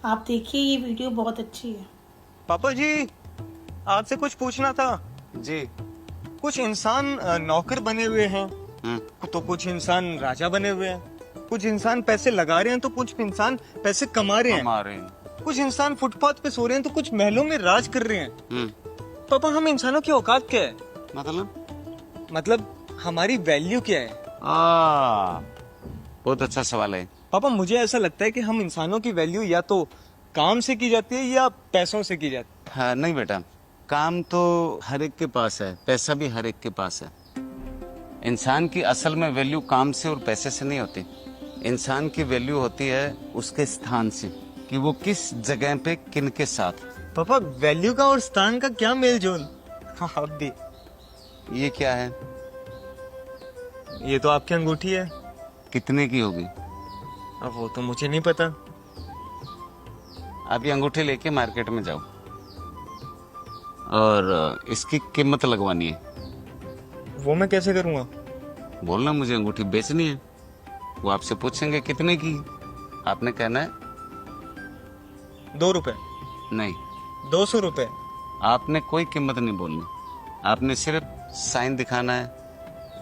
आप देखिए, ये वीडियो बहुत अच्छी है। पापा जी, आपसे कुछ पूछना था जी। कुछ इंसान नौकर बने हुए हैं, तो कुछ इंसान राजा बने हुए हैं, कुछ इंसान पैसे लगा रहे हैं तो कुछ इंसान पैसे कमा रहे हैं, कुछ इंसान फुटपाथ पे सो रहे हैं तो कुछ महलों में राज कर रहे हैं। पापा, हम इंसानों की औकात क्या है? मतलब हमारी वैल्यू क्या है? बहुत अच्छा सवाल है। पापा, मुझे ऐसा लगता है कि हम इंसानों की वैल्यू या तो काम से की जाती है या पैसों से की जाती है। हाँ, नहीं बेटा, काम तो हर एक के पास है, पैसा भी हर एक के पास है। इंसान की असल में वैल्यू काम से और पैसे से नहीं होती। इंसान की वैल्यू होती है उसके स्थान से, कि वो किस जगह पे किन के साथ। पापा, वैल्यू का और स्थान का क्या मेल जोल? हाँ, अब भी ये क्या है? ये तो आपकी अंगूठी है। कितने की होगी? अब वो तो मुझे नहीं पता। आप ये अंगूठी लेके मार्केट में जाओ और इसकी कीमत लगवानी है। वो मैं कैसे करूँगा? बोलना मुझे अंगूठी बेचनी है। वो आपसे पूछेंगे कितने की, आपने कहना है 2 रुपए, नहीं। 200 रुपए। आपने कोई कीमत नहीं बोलनी, आपने सिर्फ साइन दिखाना है,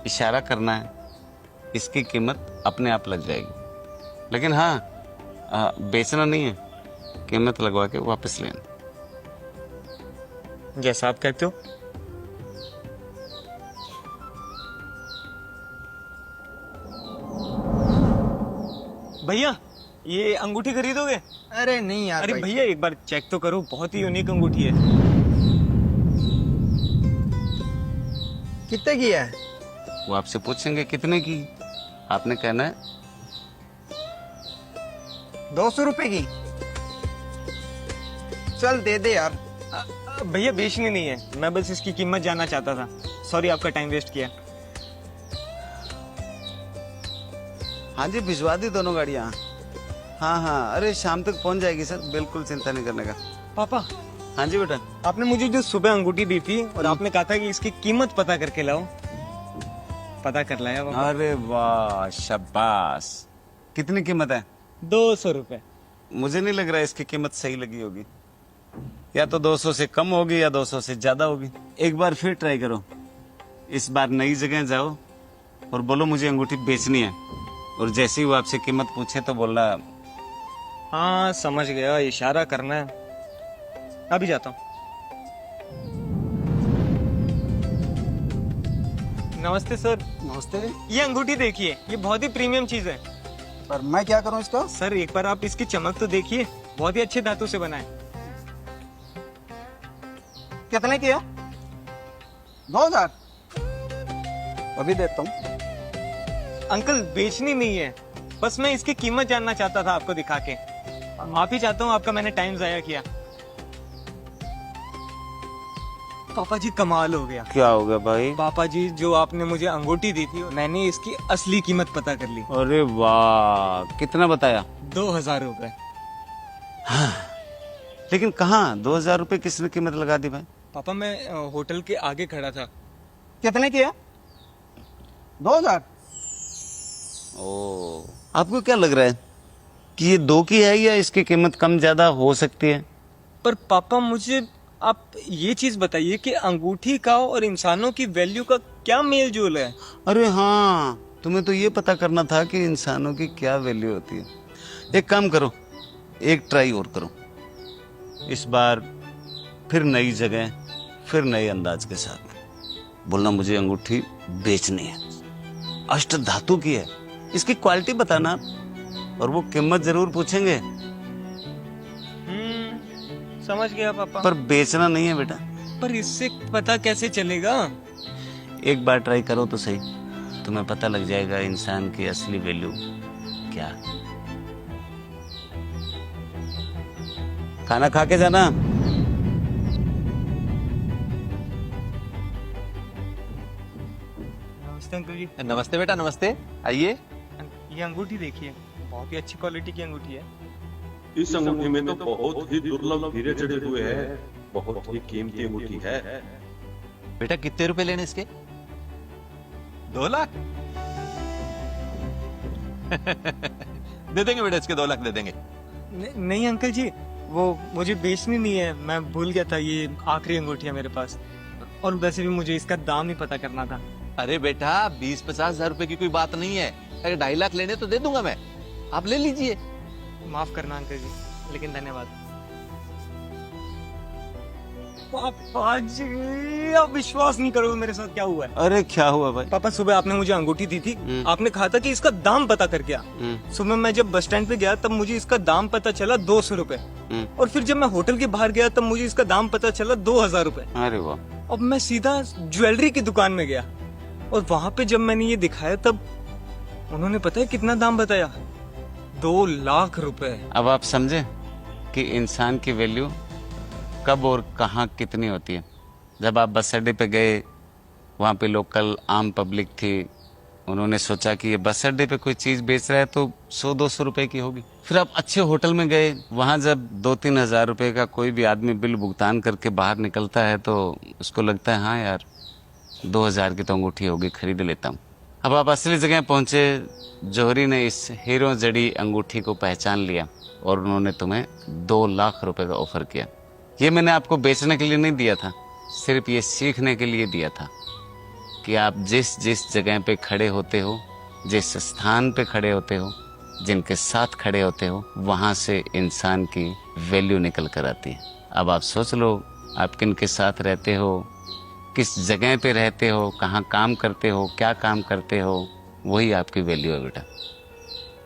इशारा करना है, इसकी कीमत अपने आप लग जाएगी। लेकिन हाँ, बेचना नहीं है, कीमत लगवा के वापस लेना। जैसा आप कहते हो। भैया, ये अंगूठी खरीदोगे? अरे नहीं यार। अरे भाई, भैया, एक बार चेक तो करो, बहुत ही यूनिक अंगूठी है। कितने की है? वो आपसे पूछेंगे कितने की, आपने कहना है 200 रुपए की। चल दे दे यार। भैया, बेचनी नहीं है, मैं बस इसकी कीमत जानना चाहता था। सॉरी, आपका टाइम वेस्ट किया। हाँ जी, भिजवा दी दोनों गाड़ियाँ। हाँ हाँ, अरे शाम तक पहुंच जाएगी सर, बिल्कुल चिंता नहीं करने का। पापा, हाँ जी बेटा। आपने मुझे जो सुबह अंगूठी दी थी और आपने कहा था कि इसकी कीमत पता करके लाओ, पता कर लाया पापा। अरे वाह, शाबाश। कितनी कीमत है? 200 रुपए। मुझे नहीं लग रहा है इसकी कीमत सही लगी होगी। या तो 200 से कम होगी या 200 से ज्यादा होगी। एक बार फिर ट्राई करो। इस बार नई जगह जाओ और बोलो मुझे अंगूठी बेचनी है, और जैसे ही वो आपसे कीमत पूछे तो बोलना। हाँ, समझ गया, इशारा करना है। अभी जाता हूँ। नमस्ते सर। नमस्ते। ये अंगूठी देखिए, ये बहुत ही प्रीमियम चीज है। पर मैं क्या करूं इसका? सर, एक बार आप इसकी चमक तो देखिए, बहुत ही अच्छे धातु से बना है। कितने की है? 2000। अभी देता हूँ। अंकल, बेचनी नहीं है, बस मैं इसकी कीमत जानना चाहता था आपको दिखा के। माफी चाहता हूँ, आपका मैंने टाइम जाया किया। पापा जी, कमाल हो गया। क्या हो गया भाई? पापा जी, जो आपने मुझे अंगूठी दी थी, मैंने इसकी असली कीमत पता कर ली। अरे वाह, कितना बताया? 2000 रुपए। लेकिन कहाँ 2000 रुपए किसने कीमत लगा दी भाई? पापा, मैं होटल के आगे खड़ा था। कितने की है? 2000। ओ, आपको क्या लग रहा है कि ये 2 की है या इसकी कीमत कम ज्यादा हो सकती है? पर पापा, मुझे आप ये चीज बताइए कि अंगूठी का और इंसानों की वैल्यू का क्या मेल जोल है? अरे हाँ, तुम्हें तो ये पता करना था कि इंसानों की क्या वैल्यू होती है। एक काम करो, एक ट्राई और करो। इस बार फिर नई जगह, फिर नए अंदाज के साथ बोलना मुझे अंगूठी बेचनी है, अष्ट धातु की है, इसकी क्वालिटी बताना, और वो कीमत जरूर पूछेंगे। समझ गया पापा। पर बेचना नहीं है बेटा। पर इससे पता कैसे चलेगा? एक बार ट्राई करो तो सही, तुम्हें पता लग जाएगा इंसान की असली वैल्यू क्या है। खाना खा के जाना। नमस्ते अंकल जी। नमस्ते बेटा, नमस्ते, आइए। ये अंगूठी देखिए, बहुत ही अच्छी क्वालिटी की अंगूठी है। इस अंगूठी में तो बहुत ही दुर्लभ हीरे जड़े हुए हैं, बहुत ही कीमती अंगूठी है। बेटा, कितने रुपए लेने इसके? 2 लाख? दे देंगे बेटा, इसके 2 लाख दे देंगे। नहीं अंकल जी, वो मुझे बेचनी नहीं है, मैं भूल गया था, ये आखिरी अंगूठी है मेरे पास। और वैसे भी मुझे इसका दाम ही पता करना था। अरे बेटा 20-50 हजार रुपए की कोई बात नहीं है, अगर 2.5 लाख लेने तो दे दूंगा मैं, आप ले लीजिए। माफ करना अंकल जी, लेकिन धन्यवाद। पापा जी, आप विश्वास नहीं करोगे मेरे साथ क्या हुआ है। अरे क्या हुआ भाई? पापा सुबह आपने मुझे अंगूठी दी थी, आपने कहा था कि इसका दाम पता कर गया। सुबह मैं जब बस स्टैंड पे गया तब मुझे इसका दाम पता चला 200 रुपए, और फिर जब मैं होटल के बाहर गया तब मुझे इसका दाम पता चला 2000 रुपए। अरे वाह। अब मैं सीधा ज्वेलरी की दुकान में गया और वहां पे जब मैंने ये दिखाया तब उन्होंने पता है कितना दाम बताया, 2 लाख रुपए। अब आप समझे कि इंसान की वैल्यू कब और कहाँ कितनी होती है। जब आप बस अड्डे पे गए, वहाँ पे लोकल आम पब्लिक थी, उन्होंने सोचा कि ये बस अड्डे पे कोई चीज बेच रहा है तो 100-200 रुपए की होगी। फिर आप अच्छे होटल में गए, वहाँ जब 2-3 हजार रुपए का कोई भी आदमी बिल भुगतान करके बाहर निकलता है तो उसको लगता है हाँ यार 2000 की तो अंगूठी होगी, खरीद लेता हूँ। अब आप असली जगह पहुंचे, जौहरी ने इस हीरो जड़ी अंगूठी को पहचान लिया और उन्होंने तुम्हें 2 लाख रुपए का ऑफर किया। ये मैंने आपको बेचने के लिए नहीं दिया था, सिर्फ ये सीखने के लिए दिया था कि आप जिस जिस जगह पे खड़े होते हो, जिस स्थान पे खड़े होते हो, जिनके साथ खड़े होते हो, वहां से इंसान की वैल्यू निकल कर आती है। अब आप सोच लो आप किन के साथ रहते हो, किस जगह पे रहते हो, कहाँ काम करते हो, क्या काम करते हो, वही आपकी वैल्यू है बेटा।